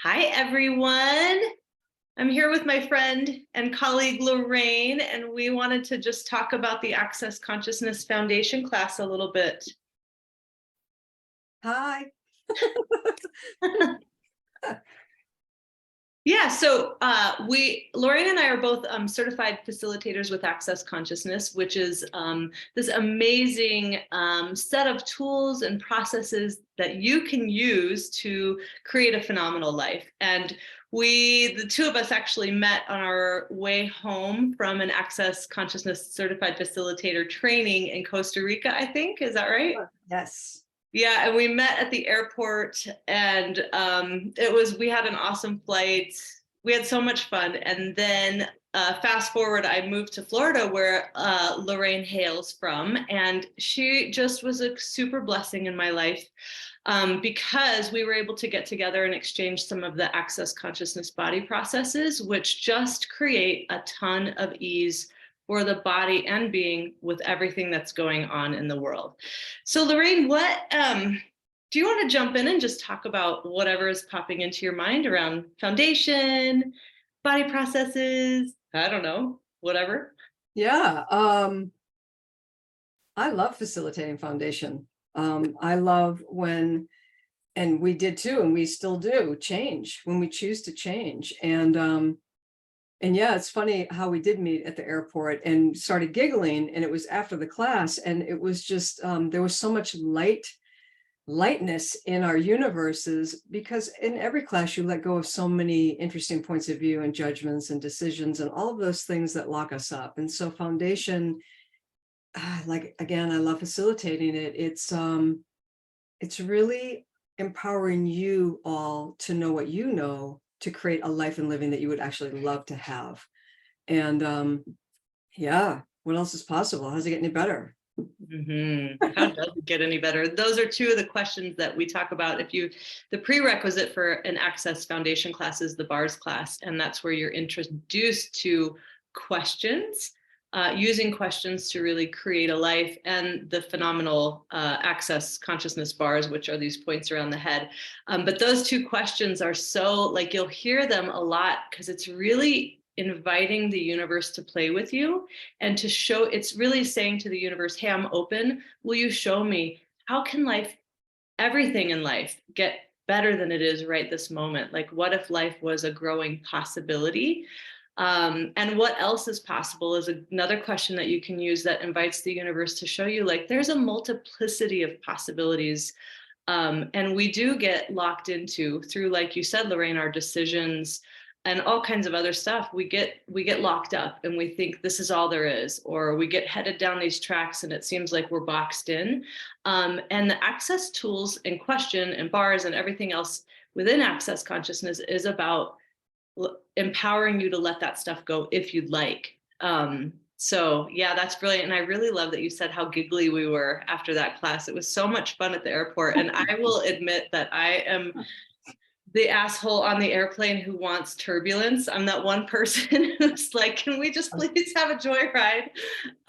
Hi, everyone. I'm here with my friend and colleague, Lorraine, and we wanted to just talk about the Access Consciousness Foundation class a little bit. Hi. Yeah, so Lorraine and I are both certified facilitators with Access Consciousness, which is this amazing set of tools and processes that you can use to create a phenomenal life. And the two of us actually met on our way home from an Access Consciousness certified facilitator training in Costa Rica, I think. Is that right? Yes. Yeah, and we met at the airport, and we had an awesome flight. We had so much fun. And then fast forward, I moved to Florida, where Lorraine hails from, and she just was a super blessing in my life because we were able to get together and exchange some of the Access Consciousness body processes, which just create a ton of ease for the body and being with everything that's going on in the world. So Lorraine, do you want to jump in and just talk about whatever is popping into your mind around foundation, body processes? I don't know, whatever. Yeah. I love facilitating foundation. I love when, and we did too, and we still do change when we choose to change. And yeah, it's funny how we did meet at the airport and started giggling, and it was after the class, and it was just there was so much lightness in our universes, because in every class you let go of so many interesting points of view and judgments and decisions and all of those things that lock us up. And so foundation, like, again, I love facilitating it. It's really empowering you all to know what you know, to create a life and living that you would actually love to have. And yeah, what else is possible? How does it get any better? How does it get any better? Those are two of the questions that we talk about. The prerequisite for an Access Foundation class is the bars class, and that's where you're introduced to questions, using questions to really create a life, and the phenomenal Access Consciousness bars, which are these points around the head. But those two questions are so, like, you'll hear them a lot because it's really inviting the universe to play with you and to show, it's really saying to the universe, hey, I'm open. Will you show me how can everything in life get better than it is right this moment? Like, what if life was a growing possibility? And what else is possible is another question that you can use that invites the universe to show you, like, there's a multiplicity of possibilities. And we do get locked into, through, like you said, Lorraine, our decisions and all kinds of other stuff. We get locked up and we think this is all there is, or we get headed down these tracks and it seems like we're boxed in. And the access tools and question and bars and everything else within Access Consciousness is about empowering you to let that stuff go if you'd like. So yeah, that's brilliant. And I really love that you said how giggly we were after that class. It was so much fun at the airport. And I will admit that I am the asshole on the airplane who wants turbulence. I'm that one person who's like, can we just please have a joyride?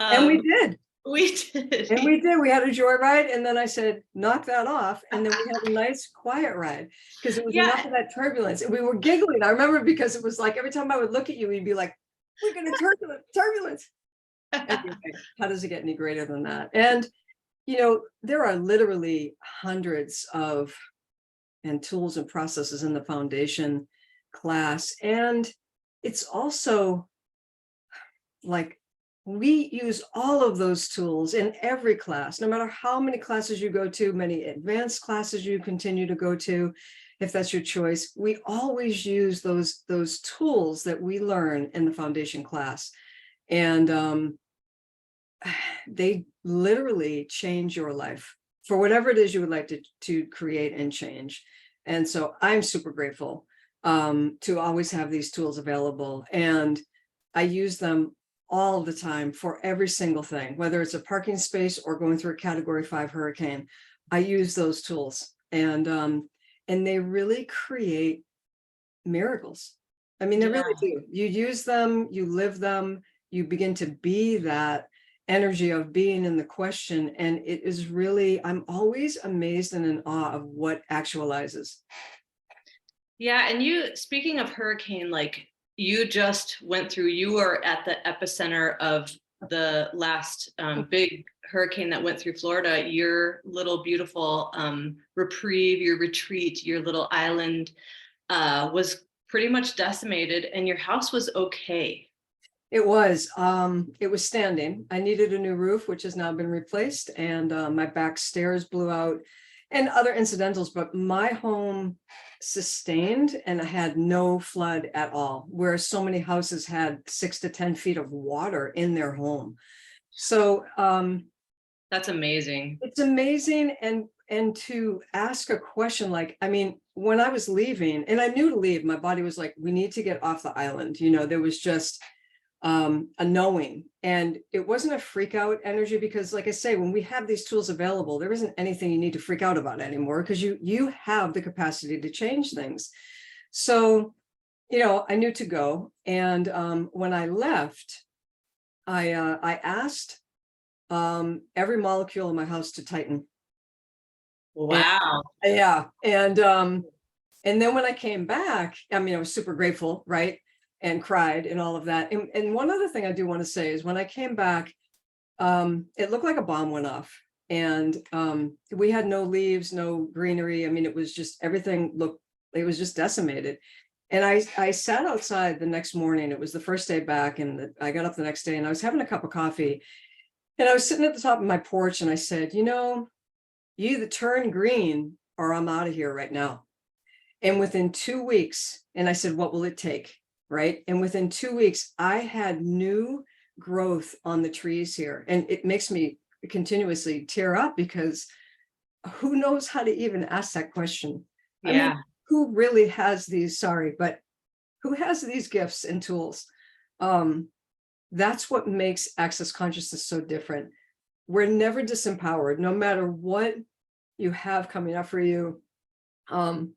And we did. We did. And we did. We had a joyride, and then I said, knock that off. And then we had a nice quiet ride, because it was enough of that turbulence. And we were giggling. I remember, because it was like every time I would look at you, we'd be like, we're going to turbulence. Anyway, how does it get any greater than that? And, there are literally hundreds of tools and processes in the foundation class. And it's also like, we use all of those tools in every class, no matter how many classes you go to, many advanced classes you continue to go to, if that's your choice. We always use those tools that we learn in the foundation class. And they literally change your life for whatever it is you would like to create and change. And so I'm super grateful to always have these tools available. And I use them all the time for every single thing, whether it's a parking space or going through a Category 5 hurricane. I use those tools, and they really create miracles. I mean, they really do. You use them, you live them, you begin to be that energy of being in the question. And it is really, I'm always amazed and in awe of what actualizes. Yeah, and you, speaking of hurricane, like you just went through, you were at the epicenter of the last big hurricane that went through Florida. Your little beautiful reprieve, your retreat, your little island was pretty much decimated, and your house was okay. It was standing. I needed a new roof, which has now been replaced, and my back stairs blew out and other incidentals, but my home sustained and I had no flood at all, whereas so many houses had 6 to 10 feet of water in their home. So That's amazing. it's amazing. And to ask a question like, I mean, when I was leaving, and I knew to leave, my body was like, we need to get off the island. You know, there was just a knowing, and it wasn't a freak out energy, because like I say, when we have these tools available, there isn't anything you need to freak out about anymore, because you have the capacity to change things. So, you know, I knew to go. And when I left, I asked every molecule in my house to tighten. Wow. And, yeah. And then when I came back, I mean, I was super grateful, right? And cried and all of that. And one other thing I do want to say is when I came back, it looked like a bomb went off, and we had no leaves, no greenery. I mean, it was just, everything looked, it was just decimated. And I sat outside the next morning. It was the first day back, and I got up the next day and I was having a cup of coffee, and I was sitting at the top of my porch, and I said, you know, you either turn green or I'm out of here right now. And within 2 weeks, and I said, what will it take? Right. And within 2 weeks, I had new growth on the trees here. And it makes me continuously tear up, because who knows how to even ask that question? Yeah. I mean, who really has these, sorry, but who has these gifts and tools? That's what makes Access Consciousness so different. We're never disempowered, no matter what you have coming up for you. Even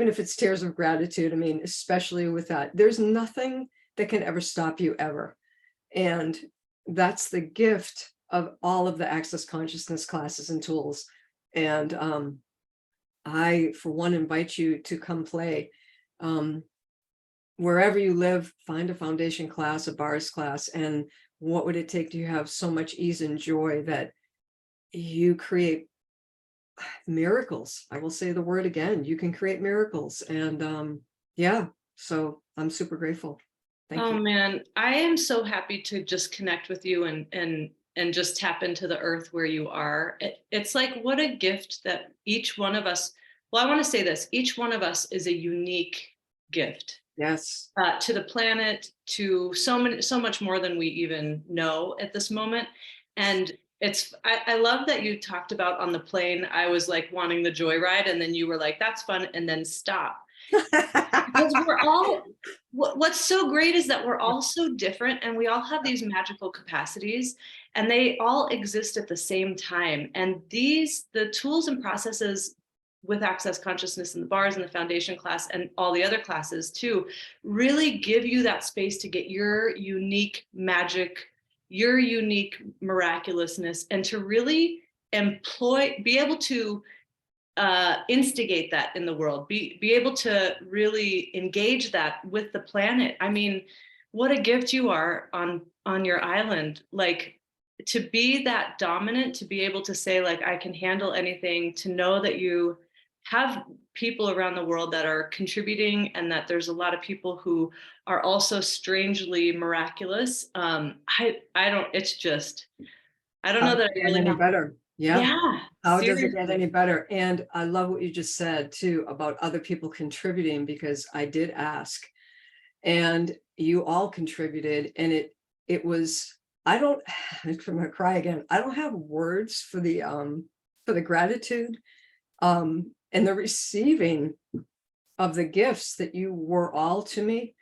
if it's tears of gratitude, I mean, especially with that, there's nothing that can ever stop you ever. And that's the gift of all of the Access Consciousness classes and tools. And I, for one, invite you to come play. Wherever you live, find a foundation class, a bars class, and what would it take to have so much ease and joy that you create miracles? I will say the word again, you can create miracles. And yeah, so I'm super grateful. Thank you. Oh man, I am so happy to just connect with you and just tap into the earth where you are. It's like, what a gift that each one of us, well, I want to say this, each one of us is a unique gift. Yes. To the planet, to so much more than we even know at this moment. And I love that you talked about on the plane, I was like wanting the joyride, and then you were like, that's fun, and then stop. Because we're all, what's so great is that we're all so different, and we all have these magical capacities, and they all exist at the same time. And the tools and processes with Access Consciousness and the bars and the foundation class and all the other classes too, really give you that space to get your unique magic, your unique miraculousness, and to really be able to instigate that in the world, be able to really engage that with the planet. I mean, what a gift you are on your island, like to be that dominant, to be able to say like, I can handle anything, to know that you have people around the world that are contributing, and that there's a lot of people who are also strangely miraculous. I don't, it's just, I don't know that I really any better. Yeah. Yeah. How Seriously. does it get any better? And I love what you just said too about other people contributing, because I did ask, and you all contributed, and it was, I'm gonna cry again. I don't have words for the gratitude and the receiving of the gifts that you were all to me.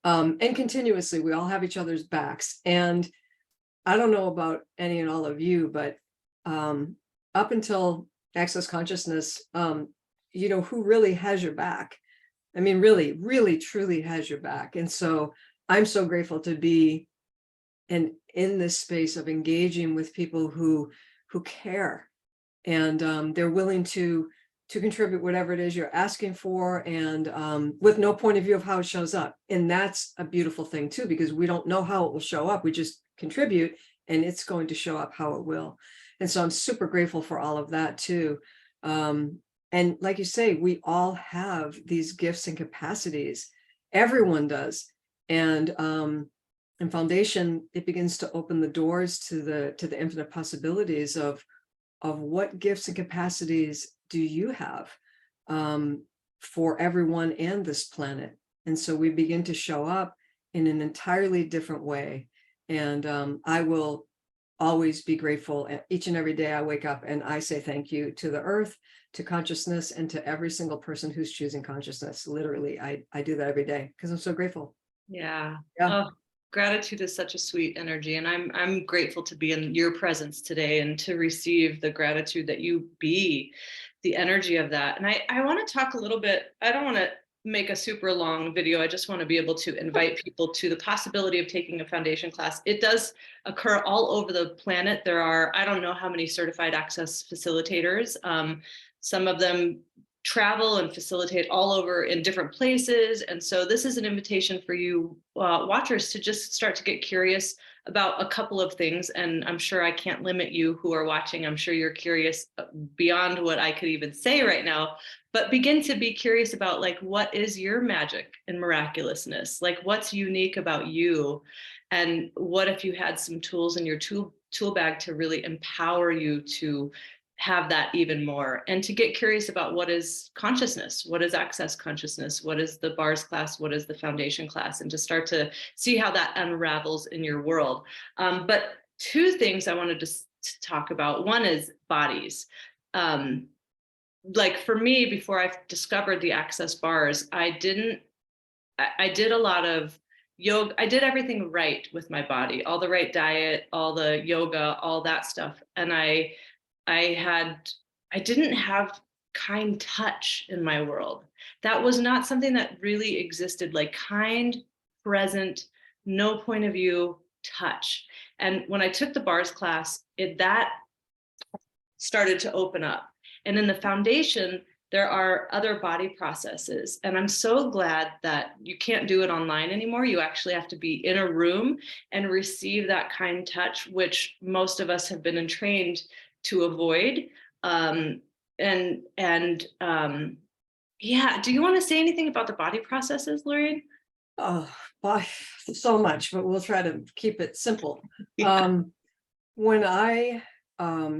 And continuously, we all have each other's backs. And I don't know about any and all of you, but up until Access Consciousness, you know, who really has your back? I mean, really, really, truly has your back. And so I'm so grateful to be in this space of engaging with people who care, and they're willing to to contribute whatever it is you're asking for, and with no point of view of how it shows up. And that's a beautiful thing too, because we don't know how it will show up. We just contribute and it's going to show up how it will. And so I'm super grateful for all of that too. And like you say, we all have these gifts and capacities. Everyone does. And foundation, it begins to open the doors to the infinite possibilities of what gifts and capacities do you have for everyone and this planet. And so we begin to show up in an entirely different way. And I will always be grateful. Each and every day I wake up and I say thank you to the earth, to consciousness, and to every single person who's choosing consciousness. Literally, I do that every day because I'm so grateful. Yeah. Yeah. Oh, gratitude is such a sweet energy, and I'm grateful to be in your presence today and to receive the gratitude that you be the energy of that. And I want to talk a little bit. I don't want to make a super long video. I just want to be able to invite people to the possibility of taking a foundation class. It does occur all over the planet. There are, I don't know how many certified access facilitators. Some of them travel and facilitate all over in different places. And so this is an invitation for you watchers to just start to get curious about a couple of things. And I'm sure I can't limit you who are watching. I'm sure you're curious beyond what I could even say right now, but begin to be curious about, like, what is your magic and miraculousness? Like, what's unique about you? And what if you had some tools in your tool bag to really empower you to have that even more, and to get curious about what is consciousness, what is access consciousness, what is the bars class, what is the foundation class, and to start to see how that unravels in your world. But two things I wanted to talk about. One is bodies. Like for me, before I discovered the access bars, I did a lot of yoga. I did everything right with my body, all the right diet, all the yoga, all that stuff. And I didn't have kind touch in my world. That was not something that really existed, like kind, present, no point of view, touch. And when I took the bars class, that started to open up. And in the foundation, there are other body processes. And I'm so glad that you can't do it online anymore. You actually have to be in a room and receive that kind touch, which most of us have been entrained to avoid. Yeah, do you want to say anything about the body processes, Lorraine? Oh, so much, but we'll try to keep it simple. Yeah. When I,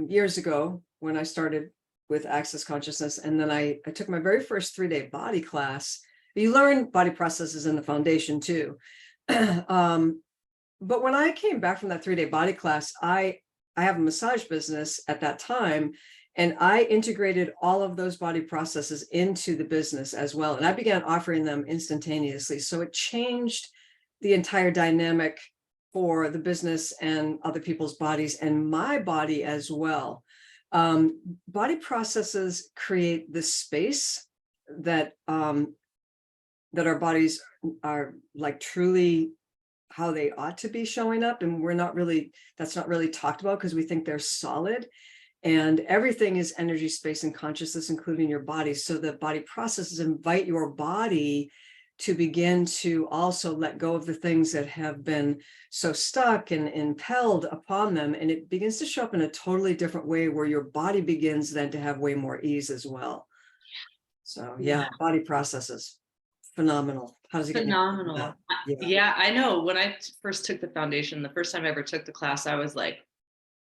years ago, when I started with Access Consciousness, and then I took my very first 3-day body class. You learn body processes in the foundation too. But when I came back from that 3-day body class, I have a massage business at that time, and I integrated all of those body processes into the business as well. And I began offering them instantaneously. So it changed the entire dynamic for the business and other people's bodies and my body as well. Body processes create the space that our bodies are like truly how they ought to be showing up. And that's not really talked about because we think they're solid. And everything is energy, space, and consciousness, including your body. So the body processes invite your body to begin to also let go of the things that have been so stuck and impelled upon them. And it begins to show up in a totally different way where your body begins then to have way more ease as well. So yeah, body processes. Phenomenal. How does it get Phenomenal? Yeah, I know. When I first took the foundation, the first time I ever took the class, I was like,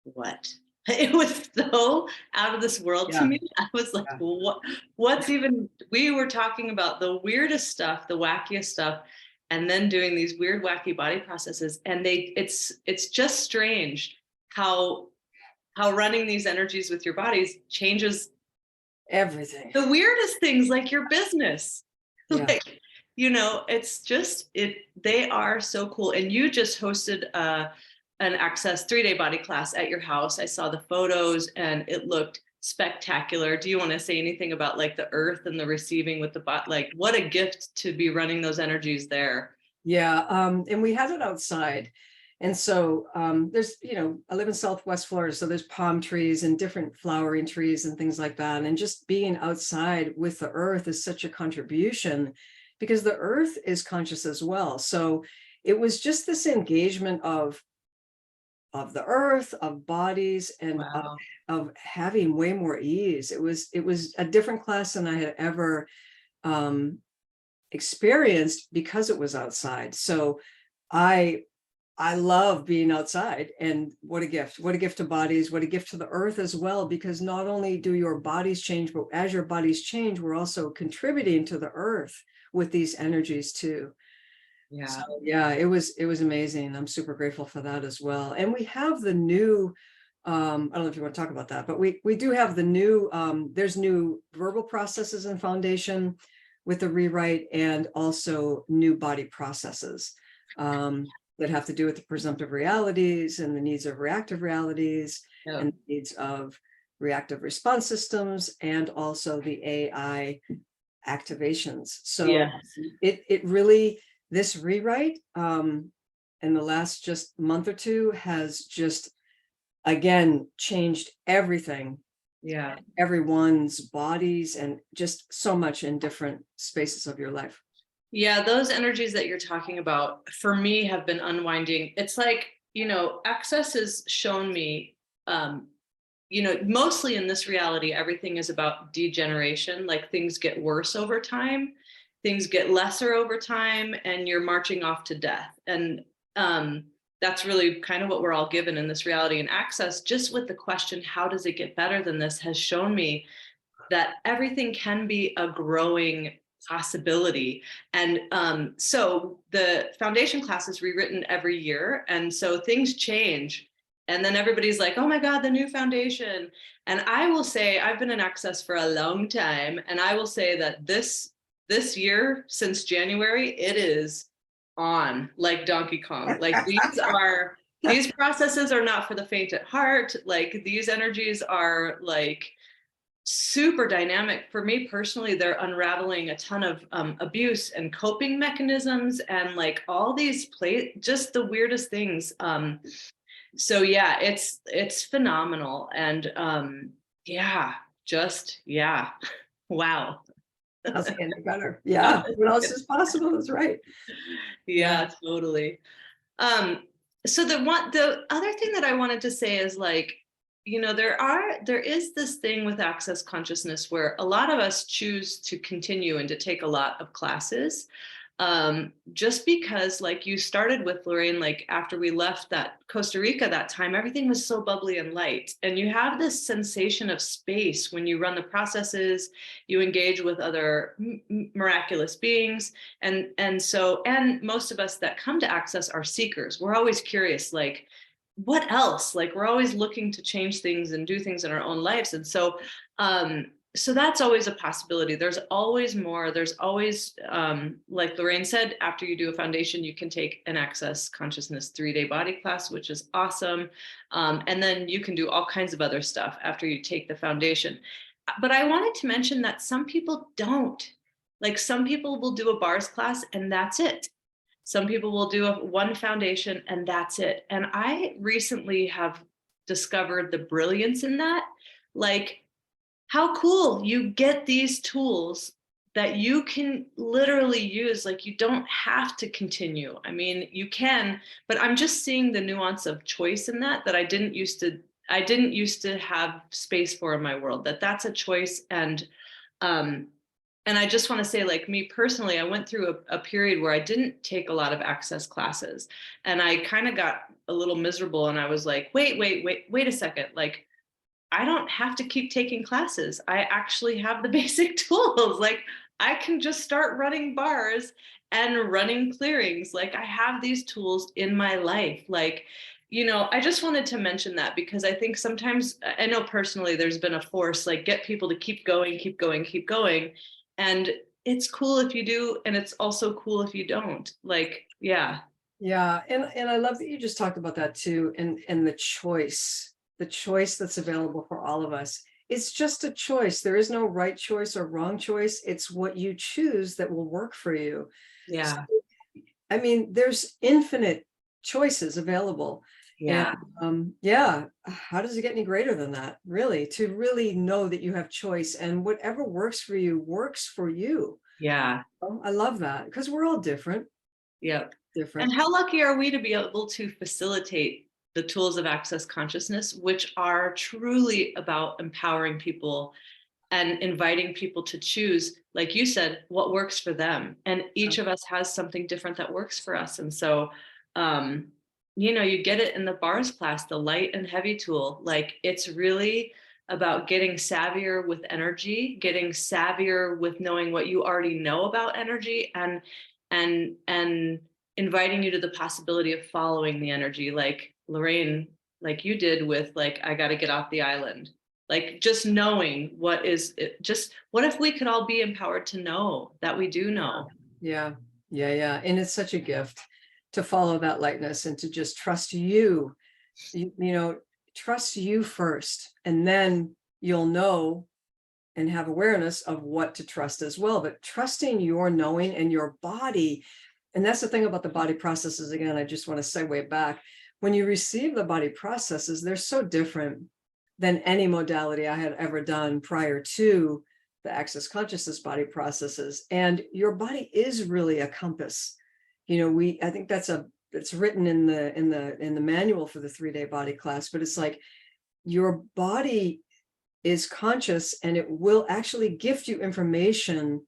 what? It was so out of this world to me. I was like, what's even, we were talking about the weirdest stuff, the wackiest stuff, and then doing these weird, wacky body processes. And it's just strange how running these energies with your bodies changes everything. The weirdest things, like your business. Yeah. Like, it's just, they are so cool. And you just hosted an access 3-day body class at your house. I saw the photos and it looked spectacular. Do you want to say anything about like the earth and the receiving with the bot? Like, what a gift to be running those energies there. Yeah. And we had it outside. And so there's, I live in Southwest Florida, so there's palm trees and different flowering trees and things like that. And just being outside with the earth is such a contribution because the earth is conscious as well. So it was just this engagement of the earth, of bodies, and Wow. of having way more ease. It was a different class than I had ever experienced because it was outside. So I love being outside, and what a gift to bodies, what a gift to the earth as well, because not only do your bodies change, but as your bodies change, we're also contributing to the earth with these energies too. Yeah. So yeah, it was amazing. I'm super grateful for that as well. And we have the new, I don't know if you want to talk about that, but we do have the new, there's new verbal processes in foundation with the rewrite, and also new body processes that have to do with the presumptive realities and the needs of reactive realities, Yeah. and the needs of reactive response systems, and also the AI activations. So Yes. it really, this rewrite in the last just month or two has just again changed everything, Yeah. everyone's bodies, and just so much in different spaces of your life. Yeah, those energies that you're talking about for me have been unwinding. It's like, access has shown me, mostly in this reality, everything is about degeneration. Like things get worse over time, things get lesser over time, and you're marching off to death. And that's really kind of what we're all given in this reality. And access, just with the question, how does it get better than this, has shown me that everything can be a growing possibility. And so the foundation class is rewritten every year. And so things change. And then everybody's like, oh my God, the new foundation. And I will say, I've been in Access for a long time. And I will say that this year, since January, it is on like Donkey Kong. Like these processes are not for the faint at heart. Like these energies are like super dynamic. For me personally, they're unraveling a ton of abuse and coping mechanisms, and like all these just the weirdest things. So yeah, it's phenomenal. And yeah, wow. Doesn't get any better. Yeah, what else is possible is right. Yeah, totally. So the other thing that I wanted to say is like, there is this thing with access consciousness where a lot of us choose to continue and to take a lot of classes, just because, like you started with, Lorraine, like after we left that Costa Rica that time, everything was so bubbly and light, and you have this sensation of space when you run the processes, you engage with other miraculous beings, and most of us that come to Access are seekers. We're always curious, like, what else? Like we're always looking to change things and do things in our own lives. And so that's always a possibility. There's always more. There's always, like Lorraine said, after you do a foundation, you can take an Access Consciousness 3-day body class, which is awesome. And then you can do all kinds of other stuff after you take the foundation. But I wanted to mention that some people don't. Like some people will do a bars class and that's it. Some people will do one foundation and that's it. And I recently have discovered the brilliance in that. Like, how cool, you get these tools that you can literally use. Like, you don't have to continue. I mean, you can, but I'm just seeing the nuance of choice in that I didn't used to have space for in my world, that's a choice. And I just want to say, like me personally, I went through a period where I didn't take a lot of Access classes, and I kind of got a little miserable, and I was like, wait a second. Like, I don't have to keep taking classes. I actually have the basic tools. Like I can just start running bars and running clearings. Like I have these tools in my life. Like, I just wanted to mention that because I think sometimes, I know personally, there's been a force, like get people to keep going, keep going, keep going. And it's cool if you do. And it's also cool if you don't. Like, yeah. Yeah. And I love that you just talked about that too. And the choice that's available for all of us. It's just a choice. There is no right choice or wrong choice. It's what you choose that will work for you. Yeah. So, I mean, there's infinite choices available. Yeah. And yeah, how does it get any greater than that? Really, to really know that you have choice and whatever works for you works for you. Yeah. Oh, I love that because we're all different. Yep. Different. And how lucky are we to be able to facilitate the tools of access consciousness, which are truly about empowering people and inviting people to choose, like you said, what works for them. And each of us has something different that works for us. And so, you get it in the bars class, the light and heavy tool. Like it's really about getting savvier with energy, getting savvier with knowing what you already know about energy, and inviting you to the possibility of following the energy, like Lorraine, like you did with like, I got to get off the island. Like just knowing what if we could all be empowered to know that we do know? Yeah. And it's such a gift to follow that lightness and to just trust you, trust you first, and then you'll know and have awareness of what to trust as well. But trusting your knowing and your body. And that's the thing about the body processes. Again, I just want to segue back. When you receive the body processes, they're so different than any modality I had ever done prior to the access consciousness body processes. And your body is really a compass. I think it's written in the manual for the 3-day body class, but it's like your body is conscious and it will actually gift you information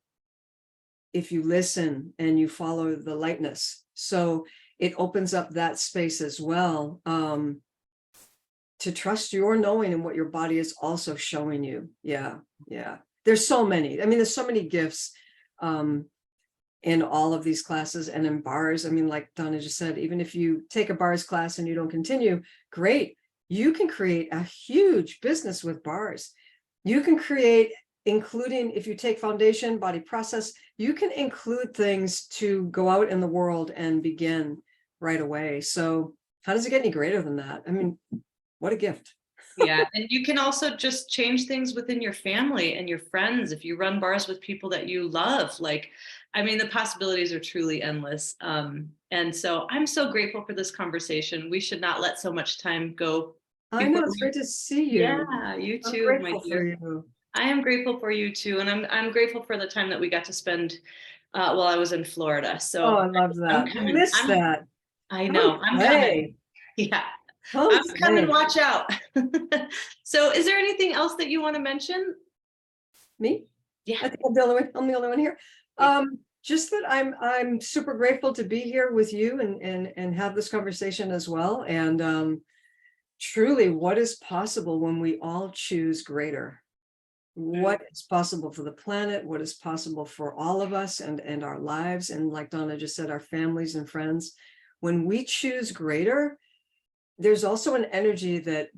if you listen and you follow the lightness. So it opens up that space as well. To trust your knowing and what your body is also showing you. Yeah. There's so many. There's so many gifts in all of these classes and in bars. Like Donna just said, even if you take a bars class and you don't continue, great. You can create a huge business with bars. You can create, including if you take foundation, body process, you can include things to go out in the world and begin right away. So how does it get any greater than that? What a gift. Yeah. And you can also just change things within your family and your friends. If you run bars with people that you love, the possibilities are truly endless. And so I'm so grateful for this conversation. We should not let so much time go. I know, it's great to see you. Yeah, you too, my dear. I am grateful for you too. And I'm grateful for the time that we got to spend while I was in Florida. So I love that. I miss that. I know. I'm coming. Yeah. I'm coming, watch out. So is there anything else that you want to mention? Me? Yeah. I think I'm the only one here. Just that I'm super grateful to be here with you and have this conversation as well. And truly, what is possible when we all choose greater? What is possible for the planet? What is possible for all of us and our lives? And like Donna just said, our families and friends. When we choose greater, there's also an energy that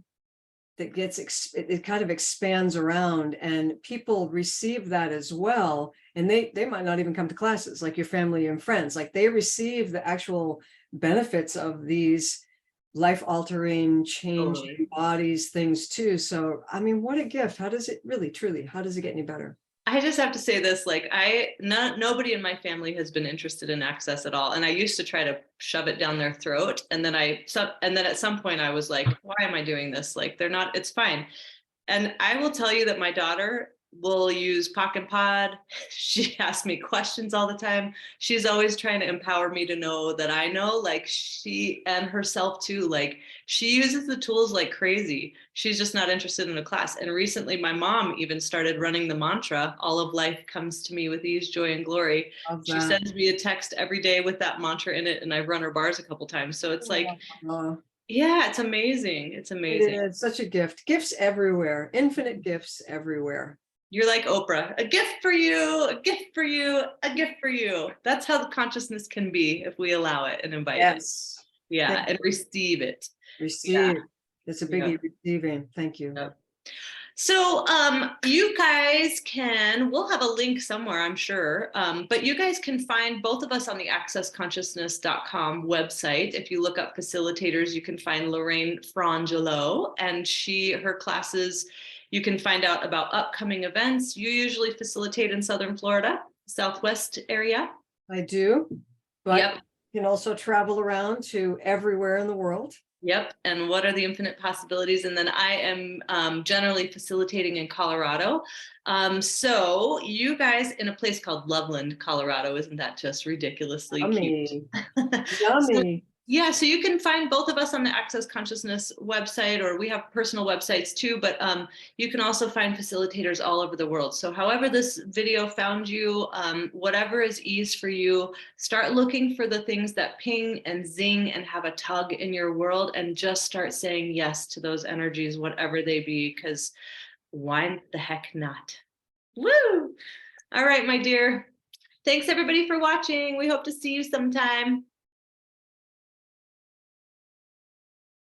gets, it kind of expands around, and people receive that as well. And they might not even come to classes, like your family and friends, like they receive the actual benefits of these life-altering, changing bodies, things too. So, what a gift. How does it really, truly, how does it get any better? I just have to say this, nobody in my family has been interested in access at all. And I used to try to shove it down their throat. And then at some point I was like, why am I doing this? It's fine. And I will tell you that my daughter will use Pocket Pod. She asks me questions all the time. She's always trying to empower me to know that I know, she and herself too, she uses the tools like crazy. She's just not interested in a class. And recently my mom even started running the mantra, all of life comes to me with ease, joy, and glory. She sends me a text every day with that mantra in it. And I've run her bars a couple times. So it's yeah, it's amazing. It's amazing. It's such a gift. Gifts everywhere, infinite gifts everywhere. You're like Oprah, a gift for you, a gift for you, a gift for you. That's how the consciousness can be if we allow it and invite it. Yeah, and receive it. Receive. It's a biggie, receiving. Thank you. Yep. So you guys we'll have a link somewhere, I'm sure, but you guys can find both of us on the accessconsciousness.com website. If you look up facilitators, you can find Lorraine Frongillo, and her classes, you can find out about upcoming events. You usually facilitate in Southern Florida, Southwest area. I do, but can also travel around to everywhere in the world. Yep. And what are the infinite possibilities? And then I am generally facilitating in Colorado. So you guys in a place called Loveland, Colorado, isn't that just ridiculously cute? Yummy. So, Yummy. yeah, so you can find both of us on the Access Consciousness website, or we have personal websites too, but you can also find facilitators all over the world. So however this video found you, whatever is ease for you, start looking for the things that ping and zing and have a tug in your world, and just start saying yes to those energies, whatever they be, because why the heck not? Woo! All right, my dear. Thanks everybody for watching. We hope to see you sometime.